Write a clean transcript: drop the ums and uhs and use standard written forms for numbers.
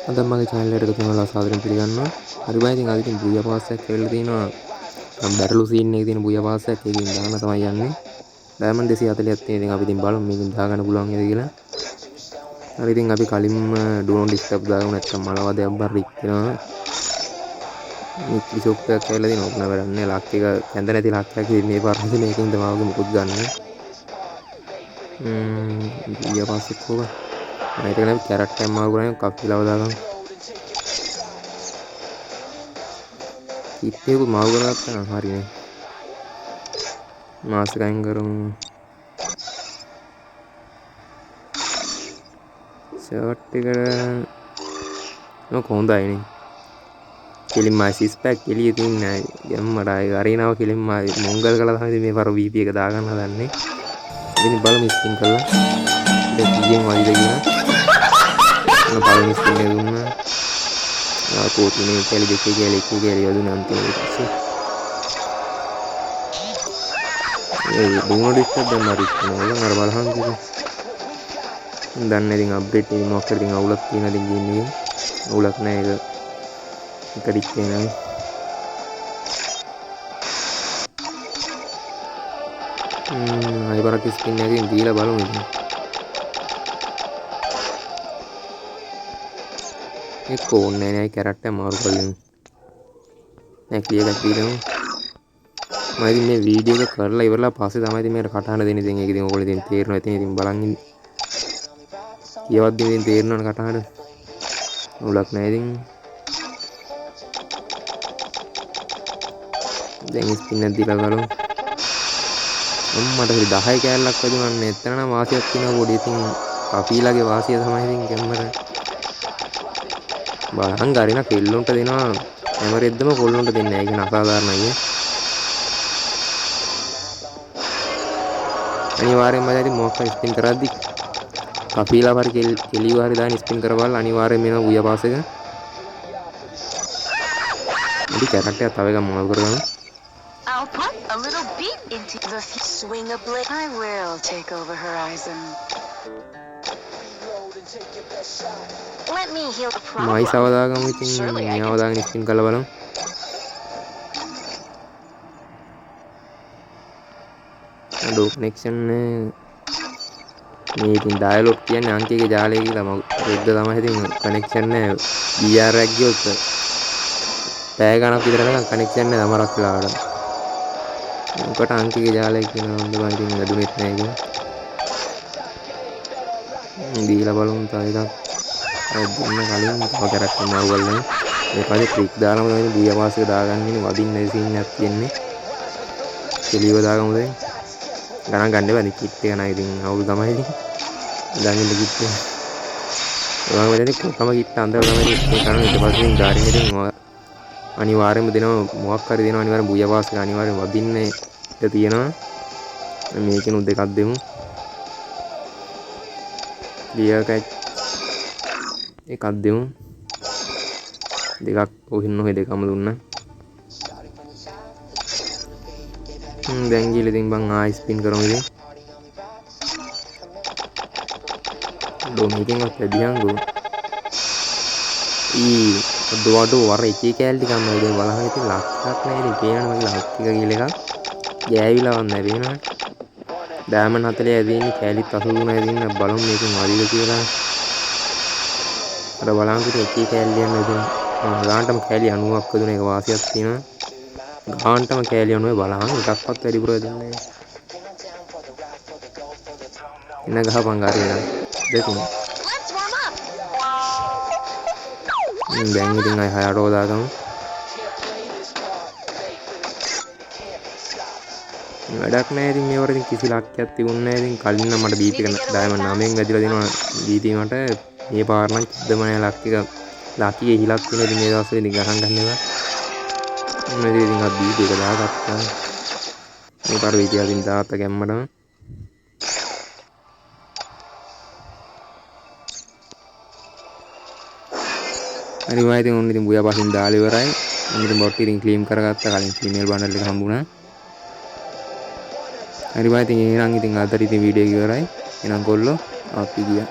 අද මගේ channel එකට එකතු වෙනවා සාදරයෙන් පිළිගන්නවා. හරි බයි ඉතින් අද ඉතින් බුයා පාස් එකක් කියලා තියෙනවා. බැටළු සීන් එකේ තියෙන බුයා පාස් එකක් එකකින් දාන්න තමයි යන්නේ. ඩයමන්ඩ් 240ක් තියෙන. ඉතින් අපි ඉතින් බලමු මේකෙන් දාගන්න පුළුවන් නේද කියලා. හරි ඉතින් අපි කලින්ම do not disturb දාගමු නැත්නම් මලවදයක් බර රික් වෙනවා. මිත්‍රි ෂොප් එකක් කියලා තියෙනවා. ඕක නෑ වැඩක් නෑ. ලක් එක කැඳ නැති ලක් එකක් ඉතින් මේ පාර ඉතින් මේකෙන් තමයි මුකුත් ගන්න. බුයා පාස් එක කෝක. මම හිතගෙන අපි කැරක්ටර් එකක් මාරු කරගෙන කප්පිලව දාගමු. කිට් එක මාරු කරගත්තා නම් හරිනේ. මාස් එක අයින් කරමු. ෂර්ට් එකට නෝ හොඳයි නේ. කෙලින්ම සිස් පැක් එළිය තින්නේ යම්මඩ ආයි අරිනාව කෙලින්ම මොංගල් කළා තමයි මේ පර VP එක දාගන්න හදන්නේ. ඉතින් බලමු ස්පින් කරලා. ඒක කීයෙන් වයිද කියලා. මොන පළවෙනි ස්පින් එක දුන්නා. ආ කෝටිනේ කැලි දෙකේ කැලි එකේ කැලි යදුන අන්තිමට පස්සේ. ඒ දුන්නු ඩිස්ටර්බ් දැන් මරිත් නෝලන් අර බලහන් කිව්වා. දන්නේ ඉතින් අප්ඩේට් එක මොකක් හරි ඉතින් අවුලක් තියෙනවා ඉතින් ගේම් එකේ. අවුලක් නැහැ ඒක. එකඩික් වෙනවා. අයිබරක් ස්පින් එකකින් දීලා බලමු ඉතින්. ඒක ඕනේ නෑ කැරක්ටර් මාරු කරලා. නෑ ක්ලියර් එකක් දීලා මම ඉතින් මේ වීඩියෝ එක කරලා ඉවරලා පස්සේ තමයි ඉතින් මේකට කටහඬ දෙන්නේ. ඉතින් ඒක ඉතින් ඔයගොල්ලෝ ඉතින් තේරෙනවා ඉතින් බලන් ඉන්න. කියවද්දි ඉතින් තේරෙනවනේ කටහඬ. අවුලක් නෑ ඉතින්. දැන් ස්පින් එකක් දීලා බලමු. මට හරි 10 කෑල්ලක් වැදුනන්නේ. එතන නම් වාසියක් තියෙනවා පොඩි. ඉතින් කපීලාගේ වාසිය තමයි ඉතින් කැම්මර. බලහන් ගරින කෙල්ලොන්ට දෙනවා. හැමරෙද්දම කොල්ලොන්ට දෙන්නේ නැහැ. ඒක න අසාධාරණයි. අනිවාර්යෙන්ම දැන් මොකක් හරි ස්පින් කරද්දි කපීලා පරි කෙලිව හරි දාන ස්පින් කරවල අනිවාර්යෙන්ම එනවා බුයා පාස් එක. අපි කැරක්ටර් තව එකක් මොනවද කරගමු. I'll put a little beat into the swing a blade. I will take over Horizon. Let me heal the problem. මයි සවදාගමු ඉතින් මෙයාව දාගෙන ස්පින් කරලා බලමු. අඩෝ කනෙක්ෂන් මේ ඉතින් ඩයලොග් කියන්නේ අංකයේ ජාලය කියලා මම රෙද්ද තමයි ඉතින් කනෙක්ෂන් නැහැ. BR එකක් ගියොත් පැය ගණක් විතර යනකම් කනෙක්ෂන් නැහැ අමරක් වෙලාවට. උකට අංකයේ ජාලය කියනවා මම ඉතින් වැඩුණෙත් නැහැ ඒක. දීලා බලමු තව එකක්. අය දුන්න කලින් තව කැරක්ටර් මාරු කරලා මේ පස්සේ ට්‍රික් දාලාම තමයි බුයා පාස් එක දාගන්නේ. වදින්න සීන් එකක් තියෙන්නේ. කෙලිව දාගමු දැන්. ගණන් ගන්න බෑ කිට් එක නයි ඉතින් අවුල් තමයි ඉතින්. දාගෙන කිට් එක. ඔයාම දැන් කොකම කිට් අන්දර තමයි ඉස්සේ කරන ඊට පස්සේ ගාරින් ඉතින් අනිවාර්යයෙන්ම දෙනවා මොකක් හරි දෙනවා අනිවාර්යයෙන් බුයා පාස් එක අනිවාර්යයෙන් වදින්න එක තියෙනවා. මේකෙනු දෙකක් දෙමු. ක්ලියර් එකක් දෙමු. දෙකක් ඔහින්න ඔය දෙකම දුන්නා. දැන් ගිහලා ඉතින් බං ආයි ස්පින් කරමු ඉතින්. මේකෙන්වත් වැඩියන්ගෝ. දොඩෝ වර එකේ කෑල්ටි ගන්න ඉතින් බලහන් ඉතින් ලක්ෂයක් නෑ ඉතින් පේනවනේ මගේ ලක් එක කියලා එකක්. ගෑවිලා වන්නේ පේනවනේ. ඩයමන්ඩ් 40 ඇදින්නේ කෑලිත් 83 ඇදින්න බලමු මේකෙන් වදිද කියලා. අර බලංගුට එකේ කෑල්ලි යන ඉතින් ගානටම කෑලි 90ක් වදුන එක වාසියක් තියෙනවා. ගානටම කෑලි 90 බලහන් එකක්වත් වැඩිපුර දෙන්නේ නැහැ. එන ගහපන් ගාරියන දෙතුන්. දැන් ඉතින් අය 6ට හොදාගමු. වැඩක් නැහැ ඉතින් මේවර ඉතින් කිසි ලක්කයක් තිබුණේ නැහැ. ඉතින් කලින් නම් මට බීප් එක ඩයමන්ඩ් 9න් වැදිලා දෙනවා බීපී මට. මේ පාර නම් කිද්දම නැහැ ලක් එක. ලකියේ හිලක් තියෙන ඉතින් මේ දවස්වල ඉතින් ගහන් ගන්න ඒවා. මේ ඉතින් අත් බීපී එක දාගත්තා. මේ පාර වීඩියෝ අදින් දාත ගැම්මඩම. හරි මම ඉතින් ඔන්න ඉතින් බුයා පාසින් දාලා ඉවරයි. මම ඉතින් බොට් ඉතින් ක්ලීම් කරගත්තා. කලින් ෆීමේල් බන්ඩල් එක හම්බුණා. හරි බයි ඉතින් එහෙනම් ඉතින් අදට ඉතින් වීඩියෝ එක ඉවරයි. එහෙනම් කොල්ලෝ අපි ගියා.